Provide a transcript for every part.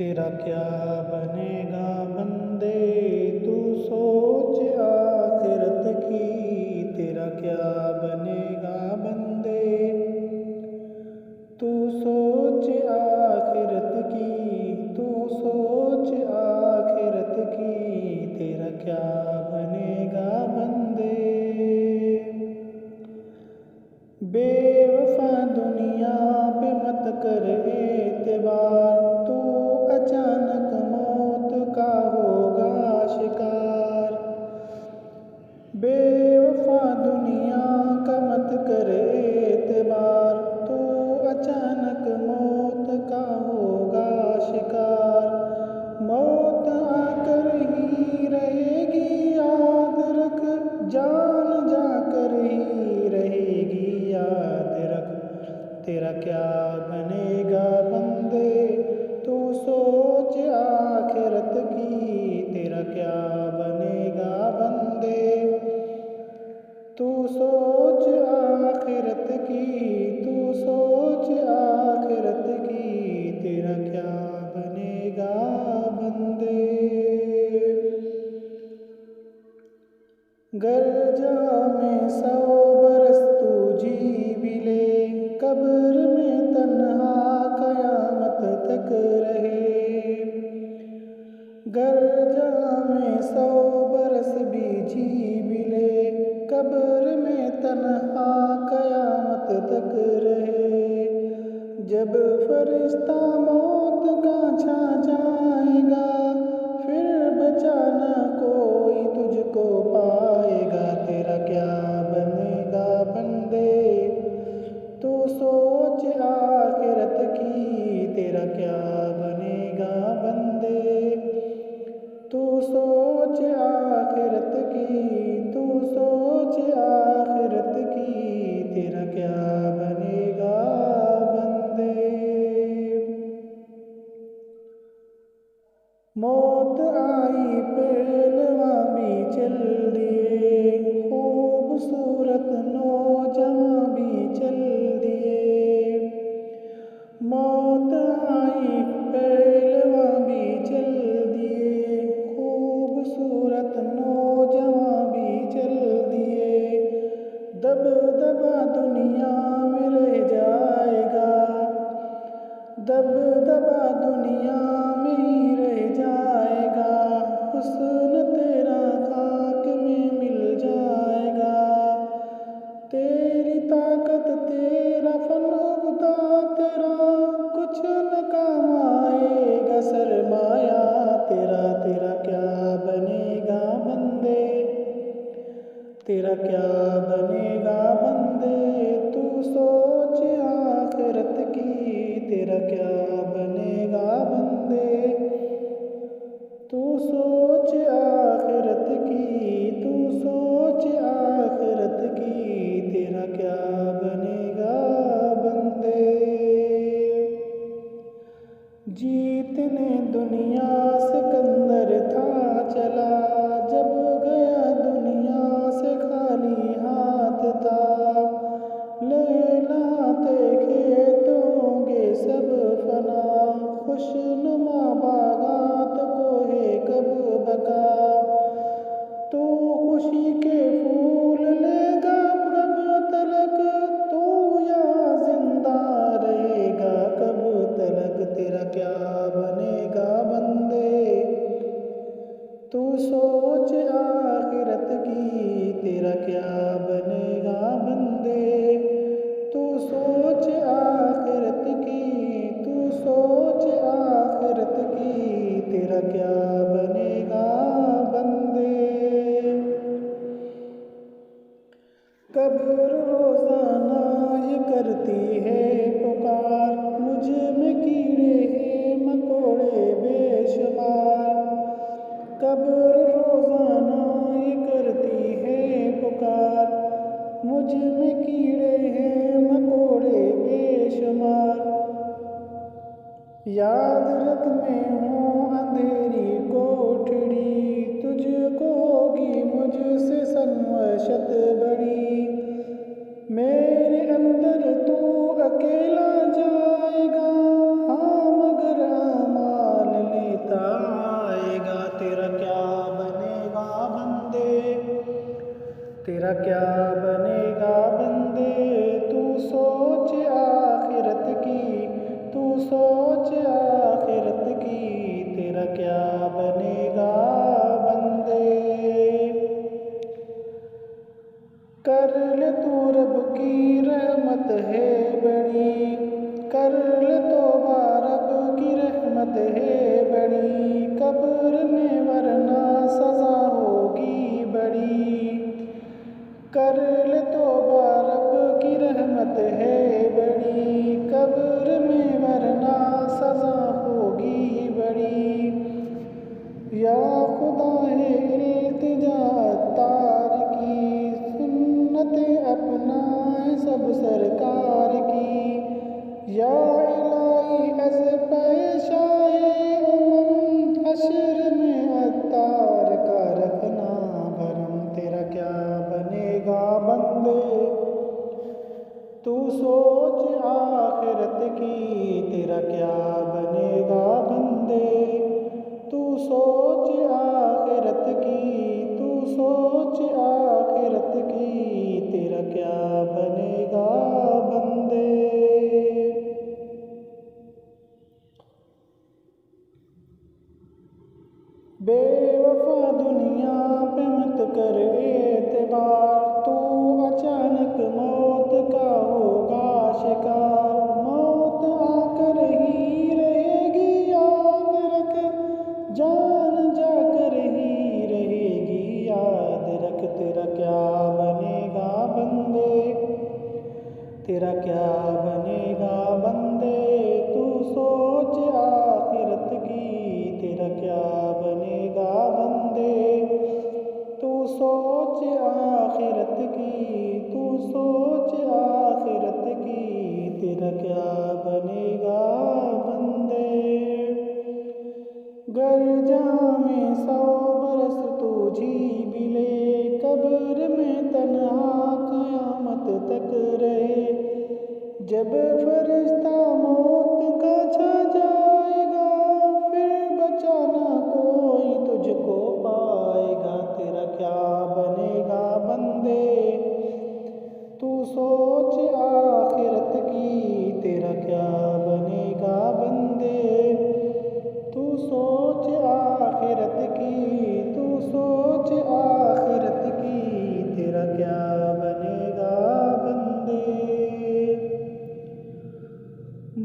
तेरा क्या बनेगा बंदे, तू सोच आखिरत की। तेरा क्या बनेगा बंदे, तू सोच आखिरत की। तू सोच आखिरत की। तेरा क्या बनेगा बंदे। बेवफा दुनिया पे मत कर एतबार, तू अचानक मौत का होगा शिकार। बेवफा दुनिया का मत कर एतबार, तू अचानक मौत का होगा शिकार। मौत आकर ही रहेगी याद रख, जान जाकर ही रहेगी याद रख। तेरा क्या बनेगा बंदे, तू सोच आखिरत की। तेरा क्या बनेगा बंदे, तू सोच आखिरत की। तू सोच आखिरत की। तेरा क्या बनेगा बंदे। गर जामे 100 बरस तू जी भी ले, कब्र में तन्हा कयामत तक रहे। गर जामे 100 बरस भी जी भी ले, कब्र में तन्हा कयामत तक रहे। जब फरिश्ता मौत का छा जाएगा, फिर बचाना कोई तुझको पाएगा। तेरा क्या बनेगा बंदे, तू सोच आखिरत की। तेरा क्या बनेगा बंदे, तू सोच आखिरत की। तू सोच आखिरत की। तेरा क्या बनेगा बंदे। मौत आई पहलवा भी चल दिए, खूबसूरत नौजवां भी चल दिए। मौत आई पहलवा भी चल दिए, खूबसूरत नौजवां भी चल दिए। दब दबा दुनिया में रह जाएगा, दब दबा दुनिया में ही रह जाएगा। हुस्न तेरा खाक में मिल जाएगा, तेरी ताकत तेरा फन उगता तेरा कुछ न काम आएगा सरमाया। तेरा तेरा क्या बनेगा बंदे, तेरा क्या बनेगा बंदे, तू सोच आखिरत की। तेरा क्या बनेगा बंदे, तू सोच आखिरत की। तू सोच आखिरत की। तेरा क्या बनेगा बंदे। जीतने दुनिया सिकंदर था चला, जब गया दुनिया से खाली हाथ था। लहलाते खेत होंगे सब फना, खुशनुमा बागात को है कब बका। तो खुशी के फूल लेगा कब तलक, तो यहाँ जिंदा रहेगा कब तलक। तेरा क्या बनेगा बंदे, तू सोच आखिरत की। तेरा क्या बनेगा बंदे, तू सोच आखिरत की। तू सोच आखिरत की। तेरा क्या बनेगा बंदे। कब्र रोजाना ये करती है पुकार, मुझ में कीड़े हैं मकोड़े बेशुमार। कब्र रोजाना ये करती है पुकार, मुझ में कीड़े हैं मकोड़े बेशुमार। याद रख मैं हूँ अंधेरी कोठड़ी, तुझको होगी मुझसे सनवशत बड़ी। मेरे अंदर तू अकेला जाएगा, हाँ मगर आमाल कब्र में वरना सजा होगी बड़ी। कर ले तौबा रब की रहमत है बड़ी, कब्र में वरना सजा होगी बड़ी। या खुदा है इल्तिजा अत्तार की, सुन्नत अपनाए सब सरकार की। या इलाही अज़ पेशाए उमम, हश्र में अत्तार का रखना भरम। तेरा क्या बनेगा बंदे, तू सोच आखिरत की। तेरा क्या बनेगा बंदे, तू सोच आखिरत की। तू सोच आखिरत की। तेरा क्या बनेगा बंदे। बेवफा दुनिया पे मत कर एतबार, तू अचानक मौत का होगा शिकार। मौत आकर ही रहेगी याद रख, जान जाकर ही रहेगी याद रख। तेरा क्या बनेगा बंदे, तेरा क्या बनेगा बंदे, तू सोच आखिरत की। तेरा क्या बनेगा बंदे, तू सोच आखिरत की। तू सोच आखिरत की। तेरा क्या बनेगा बंदे। गर जामे 100 बरस तू जी भी ले, कब्र में तन्हा क़यामत तक रहे। जब फरिश्ता मौत का छा जाएगा, फिर बचाना कोई तुझको पाएगा। तेरा क्या बनेगा बंदे, तू सोच आखिरत की। तेरा क्या बनेगा बंदे, तू सोच आखिरत की। तू सोच आखिरत की। तेरा क्या बनेगा बंदे।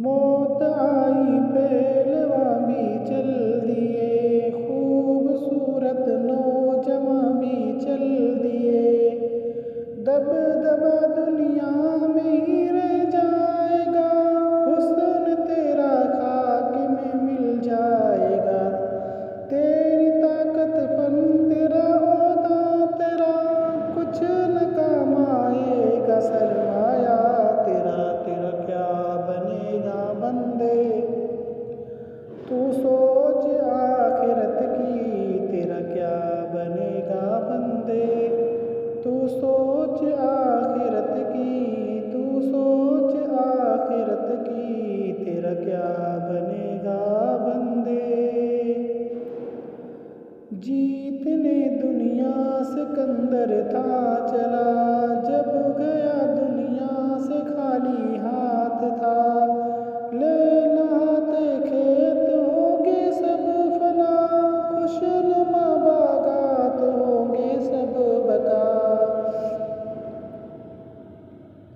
मौत आई पहलवा भी चल दिए, खूबसूरत नौजवां भी चल दिए। दब दबा दुनिया में ही रह जाएगा, हुस्न तेरा खाक में मिल जाएगा। तेरी ताकत फन तेरा ओहदा तेरा, कुछ न काम आएगा सरमाया तेरा। तेरा क्या बनेगा बंदे, तू सोच आखिरत की। तेरा क्या बनेगा बंदे, तू सोच आखिरत की। तू सोच आखिरत की। तेरा क्या बनेगा बंदे। जीतने दुनिया सिकंदर था चला, जब गया दुनिया से खाली हाथ था। लहलहाते खेत होंगे सब फना, खुशनुमा बागात होंगे सब बका।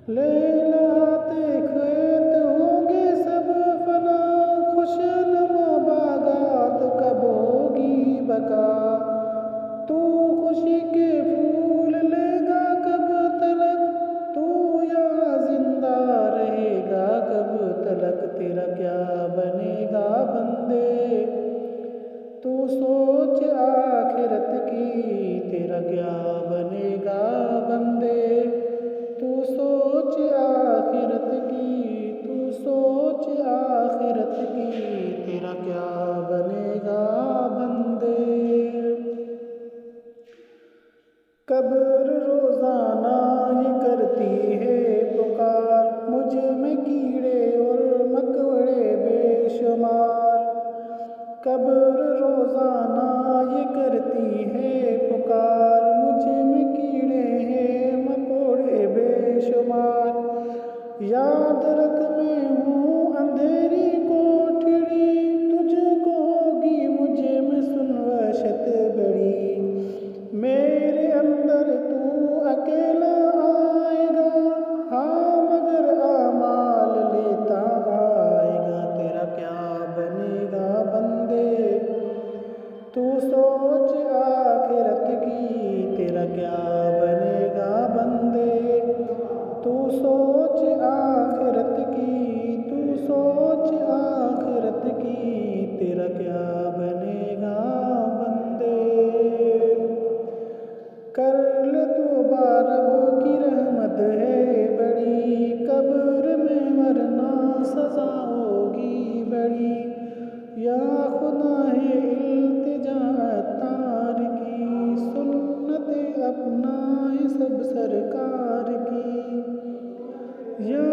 लहलहाते खेत होंगे सब फना, खुशनुमा बागात कब होगी बका। तू खुशी के फूल लेगा कब तलक, तू यहाँ जिंदा रहेगा कब तलक। तेरा क्या बनेगा बंदे, तू सोच आखिरत की। तेरा क्या बनेगा बंदे, तू सोच आखिरत की। तू सोच आखिरत की। तेरा क्या बनेगा बंदे। कब्र रोजाना ये करती है पुकार, मुझ में कीड़े और मकड़े बेशुमार। कब्र रोजाना ये करती है पुकार, मुझ में कीड़े हैं मकोड़े बेशुमार। याद रख मैं हूँ अंधेरी कोठड़ी, तुझको होगी मुझे में सुन वहशत बड़ी। मेरे अंदर तू अकेला आएगा, हाँ मगर आमाल लेता आएगा। तेरा क्या बनेगा बंदे, क्या बनेगा बंदे। कर ले तौबा, रब की रहमत है बड़ी, कब्र में वरना सजा होगी बड़ी। या खुदा है इल्तिजा अत्तार की, सुन्नत अपनाए सब सरकार की। या